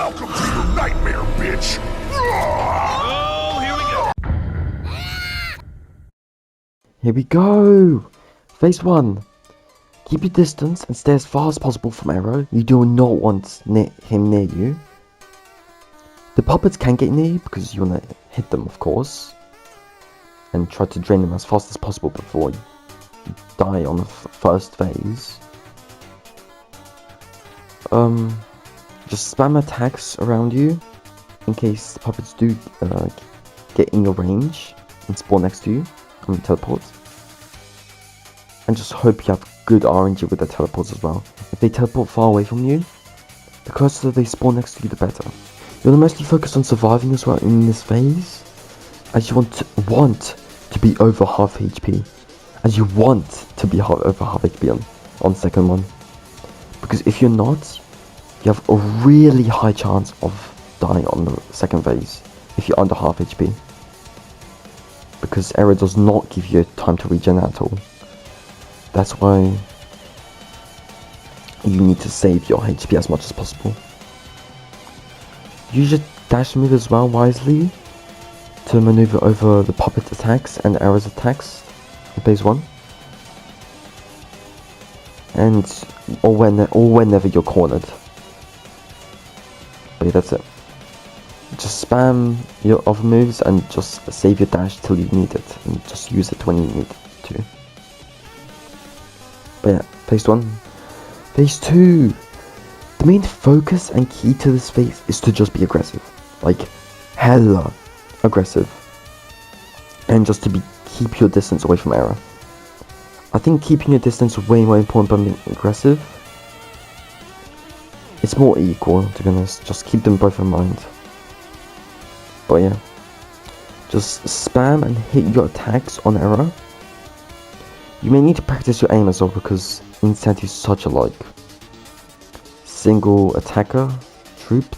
Welcome to your nightmare, bitch! Oh, here we go! Here we go! Phase 1. Keep your distance and stay as far as possible from Arrow. You do not want him near you. The puppets can get near you because you want to hit them, of course. And try to drain them as fast as possible before you die on the first phase. Just spam attacks around you in case the puppets do get in your range and spawn next to you and teleport. And just hope you have good RNG with the teleports as well. If they teleport far away from you, the closer they spawn next to you, the better. You'll mostly focus on surviving as well in this phase, as you want to be over half HP. As you want to be over half HP on second one. Because if you're not, you have a really high chance of dying on the second phase if you're under half HP. Because Arrow does not give you time to regen at all. That's why you need to save your HP as much as possible. Use your dash move as well wisely to maneuver over the puppet attacks and Arrow's attacks in phase 1. And or whenever you're cornered. But yeah, that's it. Just spam your other moves and just save your dash till you need it, and just use it when you need to. But yeah, phase 1. Phase 2. The main focus and key to this phase is to just be aggressive, like hella aggressive, and just to keep your distance away from Arrow. I think keeping your distance way more important than being aggressive. It's more equal, to be honest. Just keep them both in mind. But yeah, just spam and hit your attacks on Arrow. You may need to practice your aim as well, because Insanity is such a single attacker troop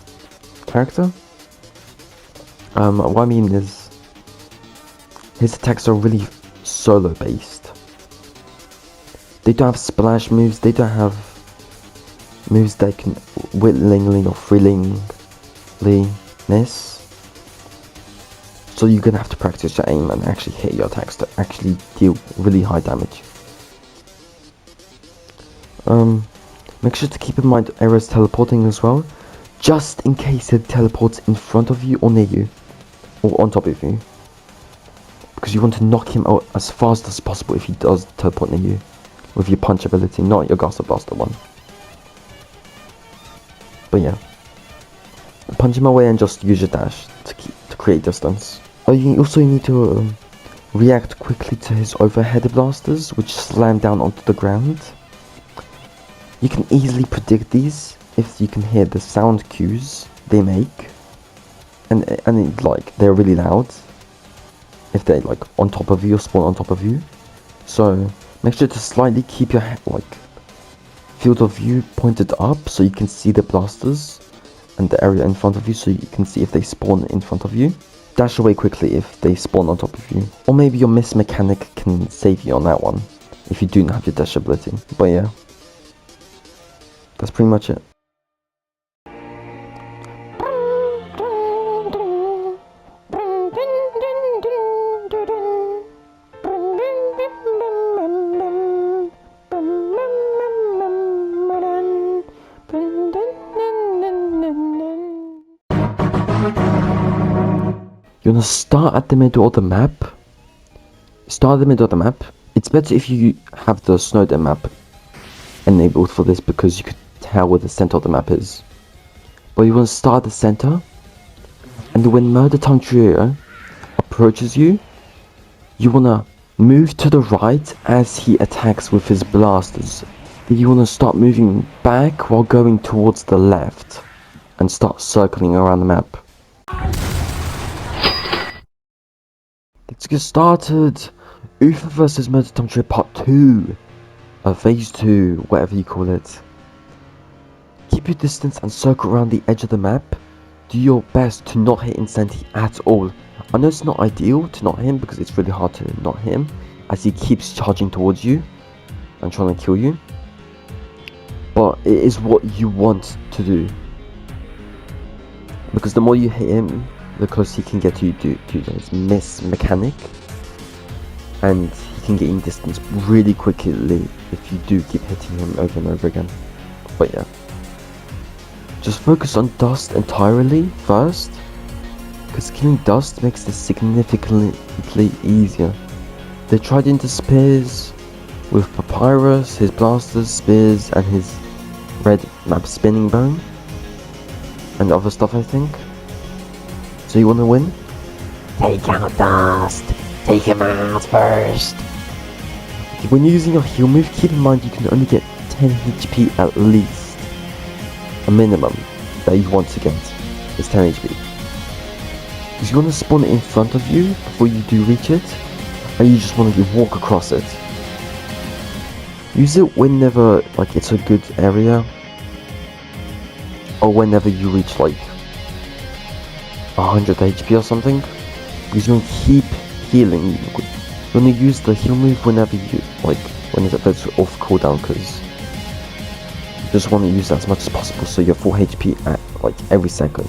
character. What I mean is his attacks are really solo based. They don't have splash moves, they don't have moves that can willingly or freely miss. So you're gonna have to practice your aim and actually hit your attacks to actually deal really high damage. Make sure to keep in mind Arrow's teleporting as well, just in case it teleports in front of you or near you, or on top of you. Because you want to knock him out as fast as possible if he does teleport near you, with your punch ability, not your Gaster Blaster one. But yeah, punch him away and just use your dash to create distance. You also need to react quickly to his overhead blasters, which slam down onto the ground. You can easily predict these if you can hear the sound cues they make, and they're really loud if they're like on top of you or spawn on top of you. So make sure to slightly keep your field of view pointed up so you can see the blasters and the area in front of you, so you can see if they spawn in front of you. Dash away quickly if they spawn on top of you. Or maybe your miss mechanic can save you on that one if you do not have your dash ability. But yeah, that's pretty much it. You want to start at the middle of the map. It's better if you have the Snowden map enabled for this, because you could tell where the center of the map is. But you want to start at the center, and when Murder Tongue Trio approaches you, you want to move to the right as he attacks with his blasters. Then you want to start moving back while going towards the left, and start circling around the map. Let's get started. Uther vs Murder Tongue Trio Part 2. Phase 2, whatever you call it. Keep your distance and circle around the edge of the map. Do your best to not hit Insanity at all. I know it's not ideal to not hit him, because it's really hard to not hit him, as he keeps charging towards you and trying to kill you. But it is what you want to do. because the more you hit him, the closer he can get to you to his miss mechanic, and he can get in distance really quickly if you do keep hitting him over and over again. But yeah, just focus on Dust entirely first, because killing Dust makes this significantly easier. They tried into spears with Papyrus, his blasters, spears, and his red map spinning bone, and other stuff, I think. So you want to win? Take out Dust. Take him out first. When you're using your heal move, keep in mind you can only get 10 HP at least. A minimum that you want to get is 10 HP. Because you want to spawn it in front of you before you do reach it, and you just want to walk across it. Use it whenever like it's a good area, or whenever you reach like 100 HP or something, because you want to keep healing. You want to use the heal move whenever you when it's off cooldown, because you just want to use that as much as possible so you're full HP at like every second.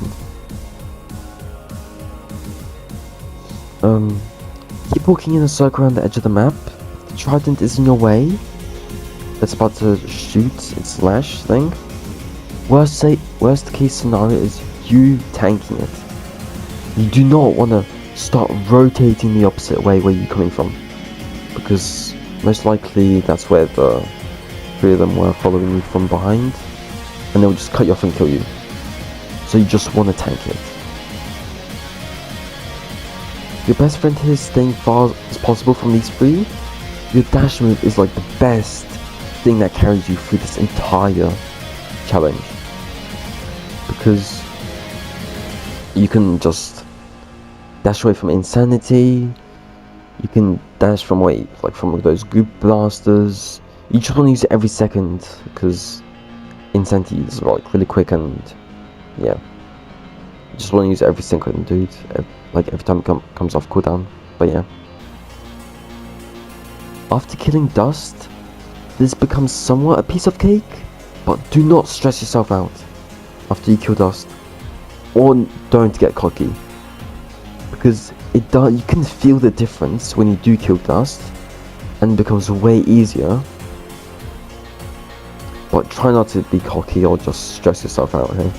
Keep walking in a circle around the edge of the map. The trident is in your way. That's about to shoot its slash thing. Worst case scenario is you tanking it. You do not want to start rotating the opposite way where you're coming from, because most likely that's where the three of them were following you from behind, and they'll just cut you off and kill you. So you just want to tank it. Your best friend here is staying far as possible from these three. Your dash move is like the best thing that carries you through this entire challenge, because you can just dash away from Insanity, you can dash from from those goop blasters. You just want to use it every second, because Insanity is like really quick, and yeah, you just want to use it every second, dude. Like every time it comes off cooldown. But yeah, after killing Dust, this becomes somewhat a piece of cake, but do not stress yourself out after you kill Dust, or don't get cocky, because you can feel the difference when you do kill Dust, and it becomes way easier. But try not to be cocky or just stress yourself out here.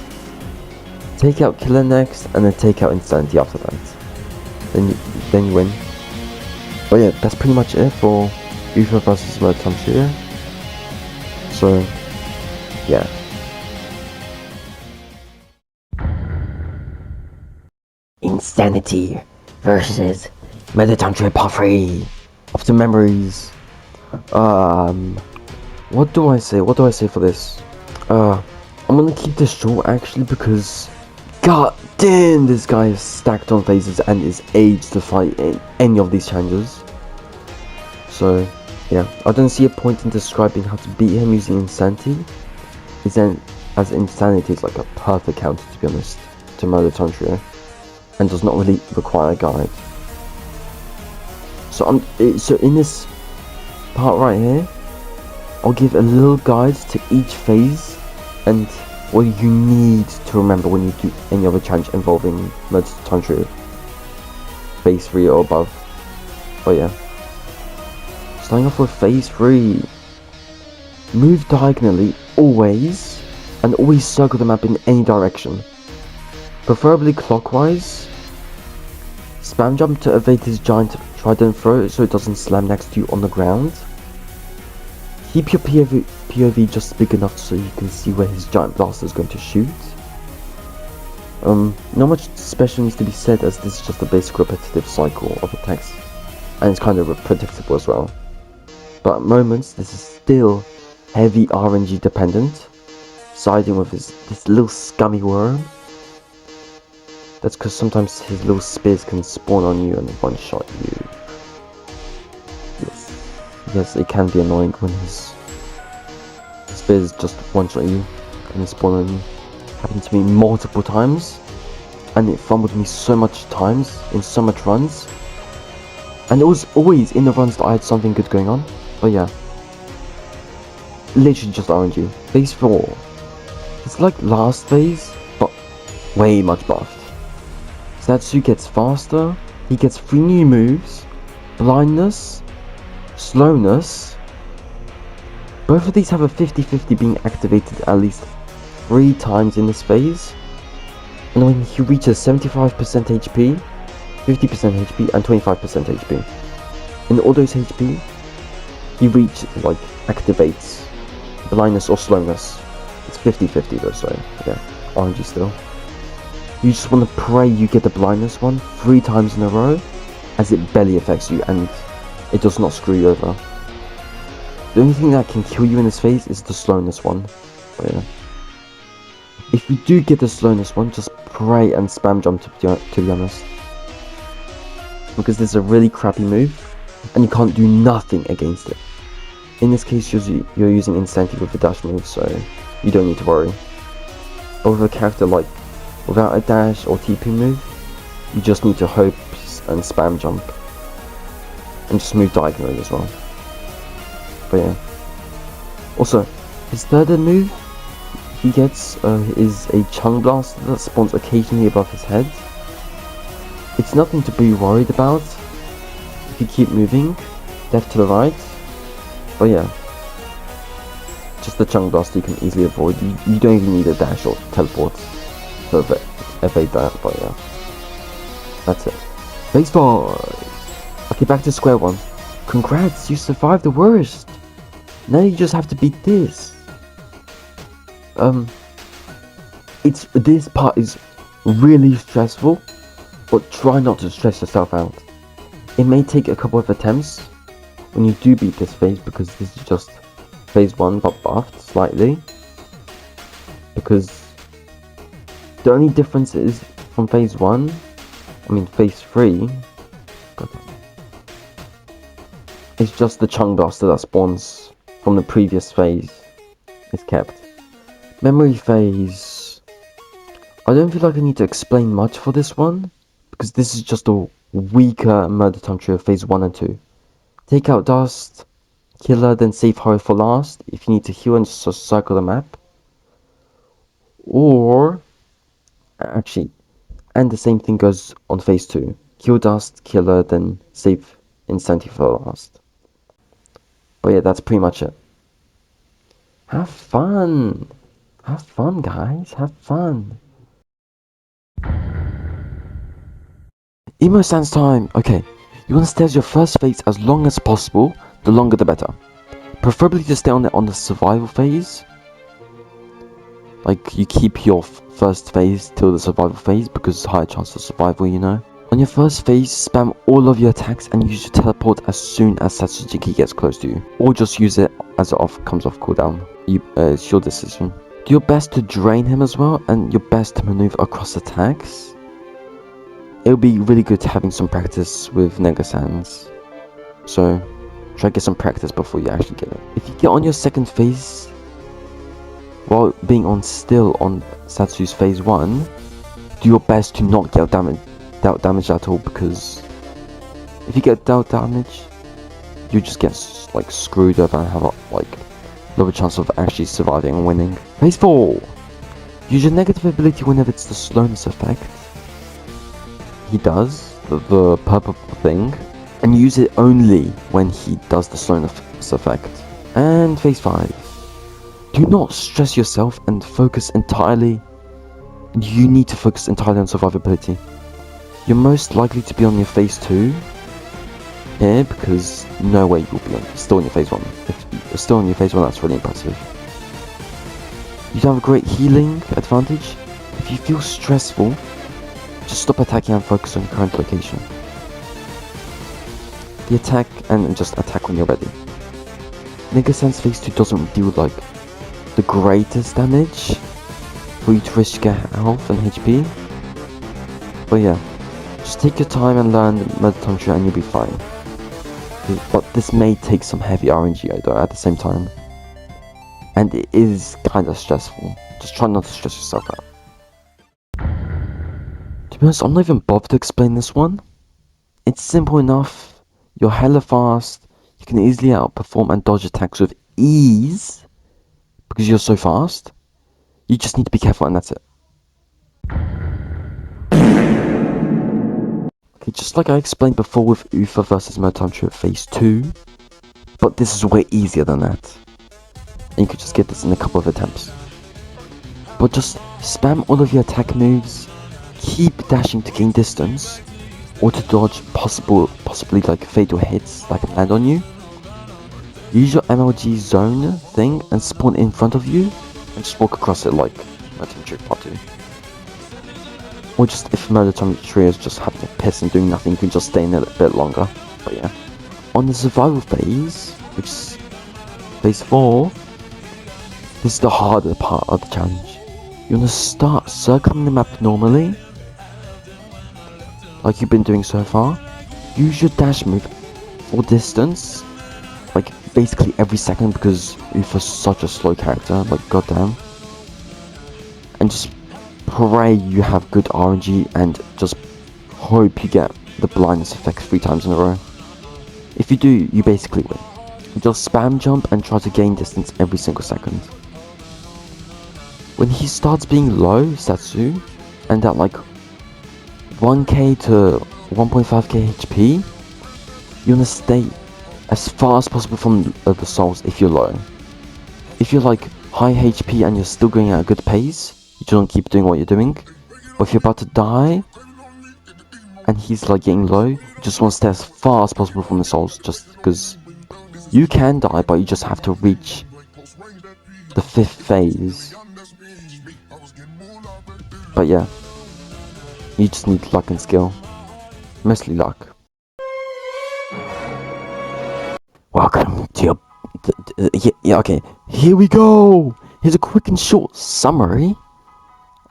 Take out Killer next, and then take out Insanity after that. Then you win. But yeah, that's pretty much it for UFO vs Murder Time Shooter. So yeah. Insanity versus MTT Part 3. After memories. What do I say for this? I'm gonna keep this short actually, because god damn, this guy is stacked on phases and is aged to fight in any of these challenges. So yeah, I don't see a point in describing how to beat him using Insanity, as Insanity is like a perfect counter, to be honest, to Murder Tantra, and does not really require a guide. So in this part right here, I'll give a little guide to each phase and what you need to remember when you do any other challenge involving Murder Tantra phase 3 or above. But yeah, starting off with phase 3. Move diagonally always, and always circle the map in any direction, preferably clockwise. Spam jump to evade his giant trident throw so it doesn't slam next to you on the ground. Keep your POV just big enough so you can see where his giant blaster is going to shoot. Not much special needs to be said, as this is just a basic repetitive cycle of attacks, and it's kind of predictable as well. But at moments this is still heavy RNG dependent, siding with this little scummy worm. That's because sometimes his little spears can spawn on you and one shot you. Yes, it can be annoying when his spears just one shot you and they spawn on you. Happened to me multiple times, and it fumbled me so much times in so much runs, and it was always in the runs that I had something good going on. But yeah, literally just RNG. Phase 4. It's like last phase, but way much buffed. Satsu gets faster, he gets 3 new moves, blindness, slowness. Both of these have a 50-50 being activated at least 3 times in this phase. And when he reaches 75% HP, 50% HP and 25% HP. In all those HP, he activates blindness or slowness. It's 50-50 though, so yeah, RNG still. You just want to pray you get the blindness one 3 times in a row, as it barely affects you and it does not screw you over. The only thing that can kill you in this phase is the slowness one. But yeah. If you do get the slowness one, just pray and spam jump to be honest. Because this is a really crappy move and you can't do nothing against it. In this case you're using Insanity with a dash move, so you don't need to worry. But with a character like without a dash or TP move, you just need to hope and spam jump. And just move diagonally as well. But yeah. Also, his third move he gets is a Chung Blast that spawns occasionally above his head. It's nothing to be worried about if you keep moving left to the right. But yeah, just the Chung Blast you can easily avoid. You don't even need a dash or teleport to evade that, but yeah. That's it. Phase 5! Okay, back to square one. Congrats, you survived the worst! Now you just have to beat this. This part is really stressful, but try not to stress yourself out. It may take a couple of attempts when you do beat this phase, because this is just phase 1 but buffed slightly. Because the only difference is from phase 3, it's just the Chung Blaster that spawns from the previous phase is kept. Memory phase, I don't feel like I need to explain much for this one, because this is just a weaker Murder Time Trio of phase 1 and 2. Take out Dust, Killer, then save Horror for last if you need to heal and just circle the map. Or, actually, and the same thing goes on phase 2. Kill Dust, Killer, then save Insanity for last. But yeah, that's pretty much it. Have fun! Have fun, guys, have fun! Emo Sans time! Okay, you want to stay as your first phase as long as possible, the longer the better. Preferably to stay on it on the survival phase. Like, you keep your first phase till the survival phase, because higher chance of survival, you know. On your first phase, spam all of your attacks and use your teleport as soon as Satsujiki gets close to you. Or just use it as it comes off cooldown. It's your decision. Do your best to drain him as well, and your best to maneuver across attacks. It'll be really good having some practice with Nega Sans. So, try to get some practice before you actually get it. If you get on your second phase, while being still on Satsu's phase 1, do your best to not get dealt damage at all, because if you get dealt damage, you just get like screwed over and have a lower chance of actually surviving and winning. Phase 4! Use your negative ability whenever it's the slowness effect. He does, the purple thing, and use it only when he does the slowness effect. And phase 5. Do not stress yourself and focus entirely. You need to focus entirely on survivability. You're most likely to be on your phase 2 here, because no way you'll be still on your phase 1. If you're still on your phase 1, that's really impressive. You have a great healing advantage. If you feel stressful, just stop attacking and focus on your current location. The attack and just attack when you're ready. Nega Sans phase 2 doesn't do the greatest damage for you to risk your health and HP. But yeah, just take your time and learn Murder Time Trio and you'll be fine. But this may take some heavy RNG though at the same time. And it is kind of stressful. Just try not to stress yourself out. To be honest, I'm not even bothered to explain this one. It's simple enough. You're hella fast. You can easily outperform and dodge attacks with ease, because you're so fast. You just need to be careful and that's it. Okay, just like I explained before with UFA versus Time Trio Phase 2, but this is way easier than that. And you could just get this in a couple of attempts. But just spam all of your attack moves, keep dashing to gain distance, or to dodge possibly like fatal hits that can land on you. Use your MLG zone thing and spawn in front of you, and just walk across it like Time Trio Part 2. Or just if Time Trio is just having a piss and doing nothing, you can just stay in it a bit longer. But yeah. On the survival phase, which is phase 4, this is the harder part of the challenge. You want to start circling the map normally, like you've been doing so far. Use your dash move for distance, like basically every second, because Ufa's such a slow character, like goddamn. And just pray you have good RNG and just hope you get the blindness effect 3 times in a row. If you do, you basically win. Just spam jump and try to gain distance every single second. When he starts being low, Satsu, and at like 1k to 1.5k HP, you want to stay as far as possible from the souls if you're low. If you're like high HP and you're still going at a good pace, you don't keep doing what you're doing. But if you're about to die, and he's like getting low, you just want to stay as far as possible from the souls, just because you can die, but you just have to reach the 5th phase. But yeah, you just need luck and skill. Mostly luck. Welcome to your... yeah, okay. Here we go! Here's a quick and short summary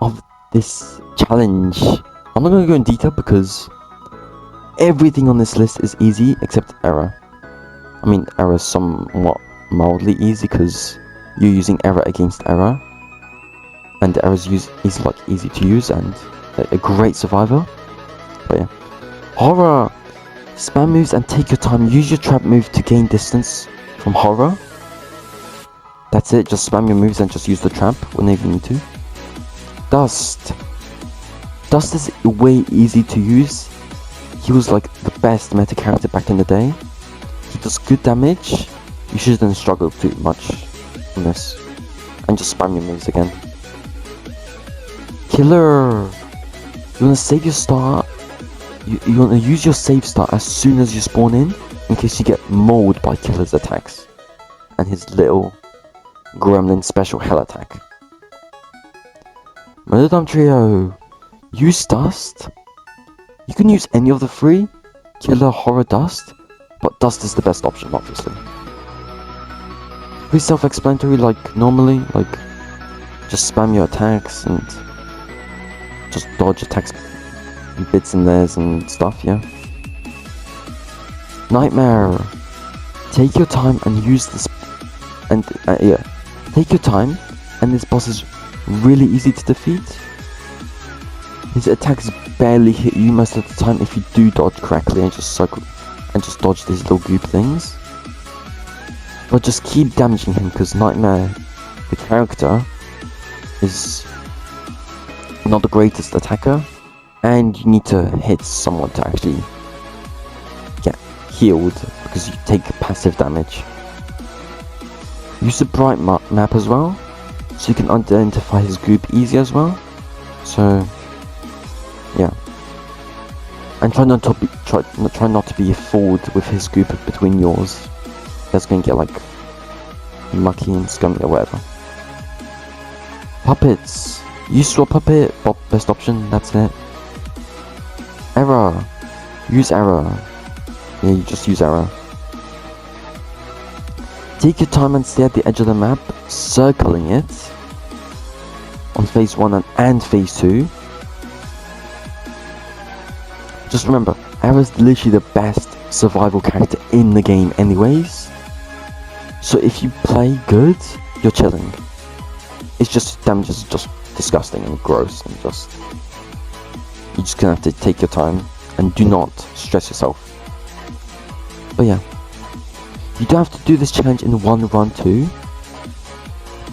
of this challenge. I'm not going to go in detail because everything on this list is easy except Error. I mean, Error is somewhat mildly easy because you're using Error against Error. And Error is easy to use and a great survivor. But yeah. Horror! Spam moves and take your time. Use your trap move to gain distance from Horror. That's it. Just spam your moves and just use the trap whenever you need to. Dust. Dust is way easy to use. He was like the best meta character back in the day. He does good damage. You shouldn't struggle too much on this. And just spam your moves again. Killer! You want to save your start. You want to use your save start as soon as you spawn in case you get mauled by Killer's attacks. And his little gremlin special hell attack. Time Trio. Use Dust. You can use any of the 3. Killer, Horror, Dust. But Dust is the best option, obviously. Pretty self-explanatory, like normally. Like, just spam your attacks and just dodge attacks bits in theirs and stuff, yeah. Nightmare. Take your time and use this. And yeah, take your time. And this boss is really easy to defeat. His attacks barely hit you most of the time if you do dodge correctly and just circle and just dodge these little goop things. But just keep damaging him because Nightmare, the character, is not the greatest attacker, and you need to hit someone to actually get healed because you take passive damage. Use the bright map as well, so you can identify his group easy as well. So yeah, and try not to be fooled with his group between yours. That's gonna get like mucky and scummy or whatever. Puppets. Use SwapPuppet, best option. That's it. Error. Use Error. Yeah, you just use Error. Take your time and stay at the edge of the map, circling it on phase 1 and phase 2. Just remember, Error is literally the best survival character in the game anyways. So if you play good, you're chilling. It's just, damage is just disgusting and gross and just... You're just gonna have to take your time and do not stress yourself. But yeah. You don't have to do this challenge in one run too.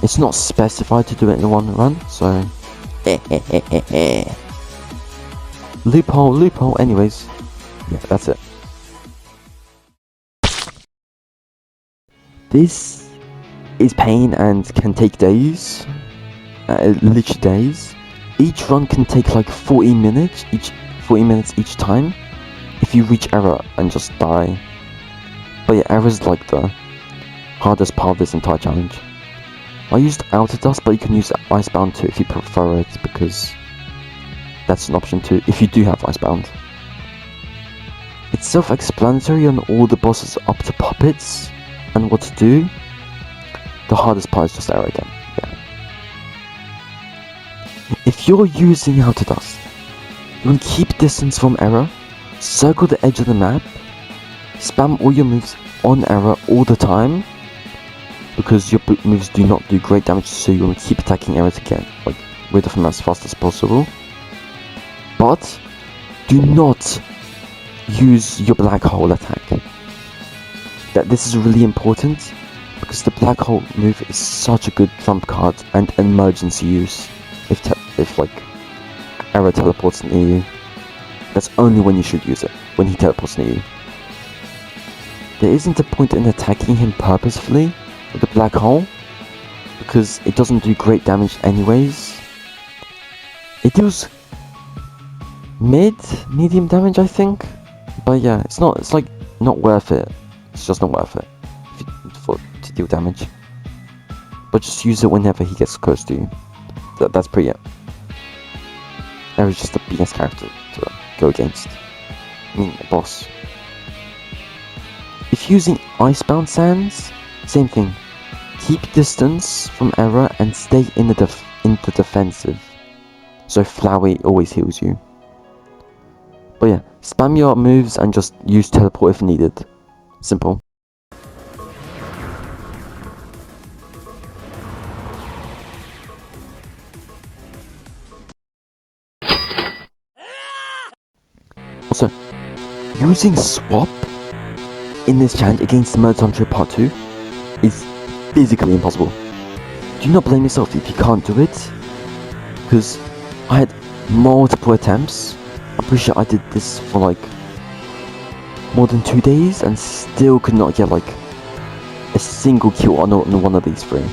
It's not specified to do it in one run, so... Loophole, anyways. Yeah, that's it. This is pain and can take days. Literally days. Each run can take like 40 minutes each time if you reach error and just die. But yeah, error is like the hardest part of this entire challenge. I used Outer Dust, but you can use Icebound too if you prefer it, because that's an option too if you do have Icebound. It's self-explanatory on all the bosses up to puppets and what to do. The hardest part is just error again. Yeah. If you're using Outer Dust, you want to keep distance from error, circle the edge of the map, spam all your moves on error all the time, because your moves do not do great damage, so you want to keep attacking error to get rid of them as fast as possible. But do not use your black hole attack. This is really important, because the black hole move is such a good trump card and emergency use. If error teleports near you, that's only when you should use it, when he teleports near you. There isn't a point in attacking him purposefully with the black hole, because it doesn't do great damage anyways. It deals medium damage, I think, but yeah, it's not worth it. It's just not worth it to deal damage. But just use it whenever he gets close to you. That's pretty it. Error's just the BS character to go against. I mean, a boss. If using Icebound Sands, same thing. Keep distance from error and stay in the defensive. So Flowey always heals you. But yeah, spam your moves and just use teleport if needed. Simple. Also, using swap in this challenge against the Murder Hunter Part 2 is physically impossible. Do not blame yourself if you can't do it, because I had multiple attempts. I'm pretty sure I did this for more than 2 days and still could not get a single kill on one of these three.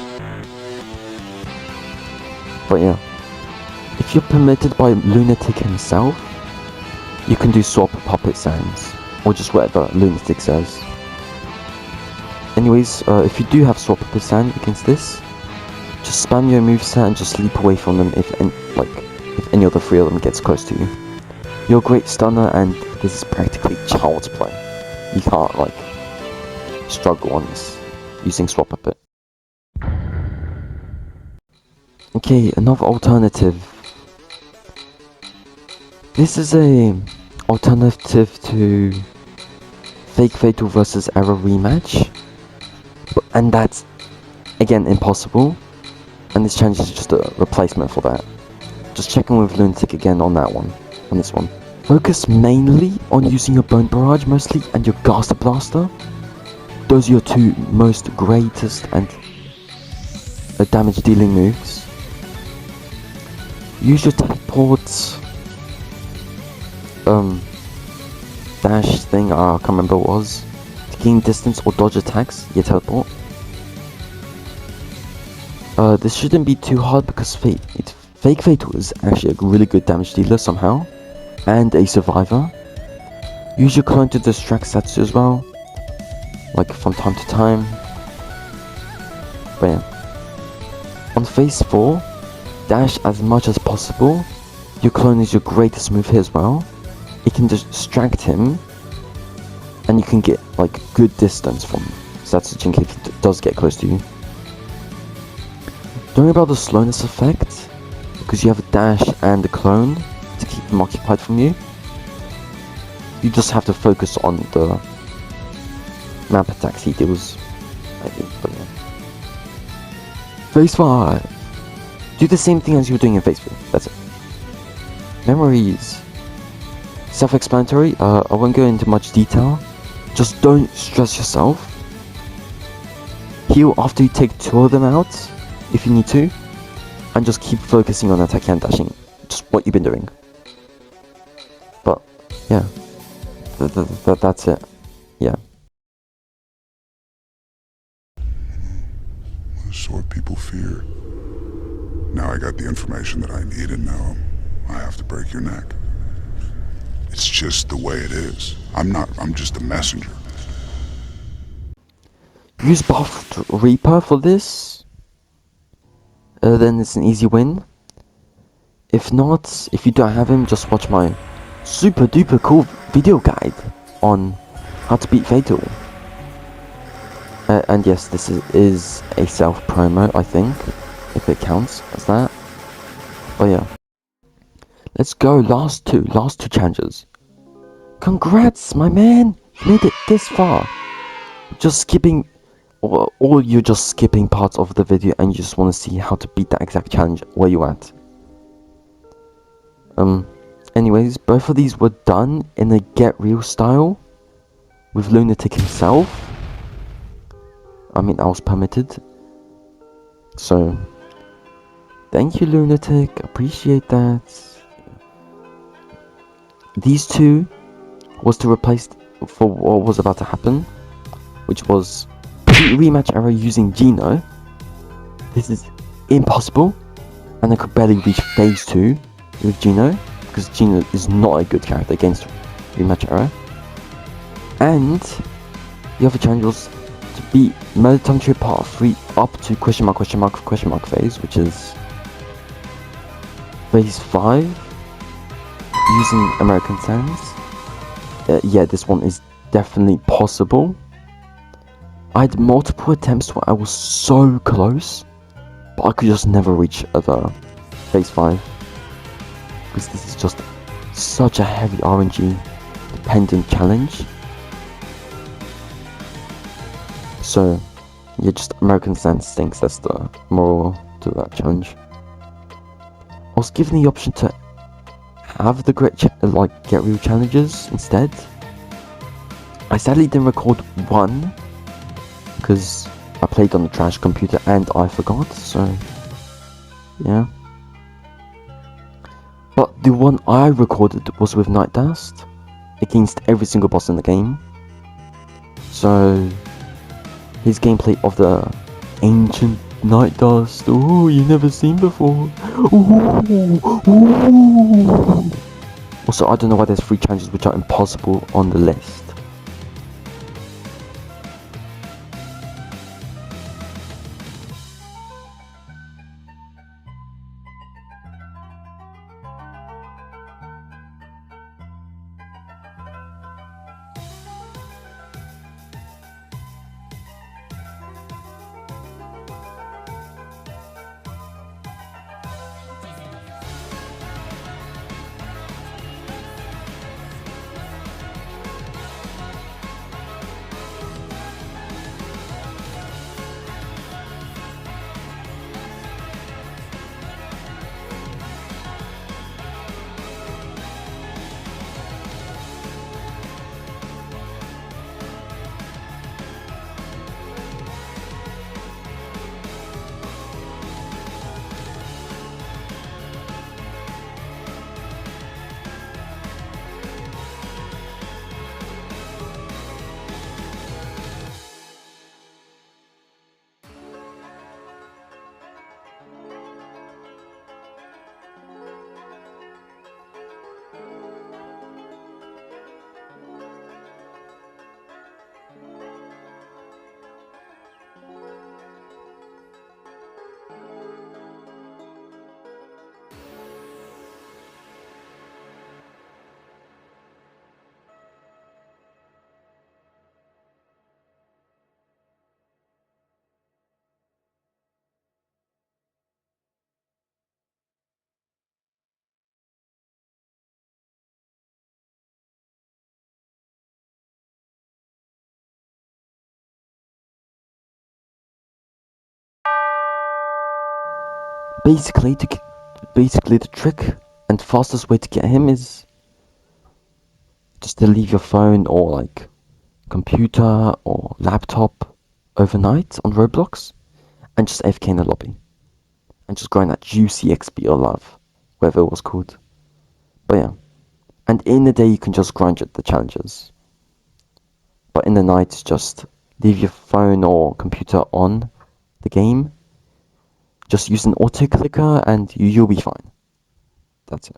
But yeah, if you're permitted by Lunatic himself, you can do SwapPuppet Sands, or just whatever Lunatic says. Anyways, if you do have SwapPuppet Sand against this, just spam your moveset and just leap away from them if any of the three of them gets close to you. You're a great stunner, and this is practically child's play. You can't struggle on this using SwapPuppet. Okay, another alternative. This is a alternative to Fake Fatal vs Error rematch, and that's again impossible, and this challenge is just a replacement for that. Just checking with Lunatic again on this one. Focus mainly on using your Bone Barrage mostly and your Gaster Blaster. Those are your two most greatest and damage dealing moves. Use your teleport dash thing, I can't remember what it was, to gain distance or dodge attacks. Yeah, teleport. This shouldn't be too hard because Fake Fatal is actually a really good damage dealer somehow, and a survivor. Use your clone to distract Satsu as well, from time to time. But yeah. On phase 4, dash as much as possible. Your clone is your greatest move here as well. It can distract him, and you can get good distance from Satsujin if he does get close to you. Don't worry about the slowness effect, because you have a dash and a clone to keep them occupied from you. You just have to focus on the map attacks he deals, I think. But yeah. Phase 5. Do the same thing as you were doing in phase 4. That's it. Memories. Self-explanatory. I won't go into much detail. Just don't stress yourself. Heal after you take 2 of them out, if you need to, and just keep focusing on attacking and dashing. Just what you've been doing. But yeah, That's it. Yeah. This is what people fear. Now I got the information that I need, and now I have to break your neck. It's just the way it is. I'm just a messenger. Use Buffed Reaper for this. Then it's an easy win. If not, if you don't have him, just watch my super duper cool video guide on how to beat Fatal. And yes, this is a self promo, I think, if it counts as that. But yeah, let's go. Last two challenges. Congrats, my man! You made it this far. Just skipping, or you're just skipping parts of the video and you just want to see how to beat that exact challenge where you at. Anyways, both of these were done in a Get Real style with Lunatic himself. I mean, I was permitted. So, thank you, Lunatic. Appreciate that. These two was to replace for what was about to happen, which was rematch era using Gino. This is impossible, and I could barely reach phase 2 with Gino, because Gino is not a good character against rematch era. And the other challenge was to beat Melatonin Trip Part 3 up to question mark phase, which is phase 5 using American Sands. Yeah, this one is definitely possible. I had multiple attempts where I was so close, but I could just never reach the phase 5, because this is just such a heavy RNG dependent challenge. So yeah, just American Sand stinks. That's the moral to that challenge. I was given the option to have the Get Real challenges instead. I sadly didn't record one because I played on the trash computer and I forgot, so yeah. But the one I recorded was with NightDust against every single boss in the game. So his gameplay of the ancient NightDust, oh, you've never seen before. Ooh. Also, I don't know why there's 3 challenges which are impossible on the list. Basically, the trick and fastest way to get him is just to leave your phone or like computer or laptop overnight on Roblox and just AFK in the lobby and just grind that juicy XP or love, whatever it was called. But yeah, And in the day you can just grind the challenges. But in the night, just leave your phone or computer on the game. Just use an auto clicker and you'll be fine. That's it.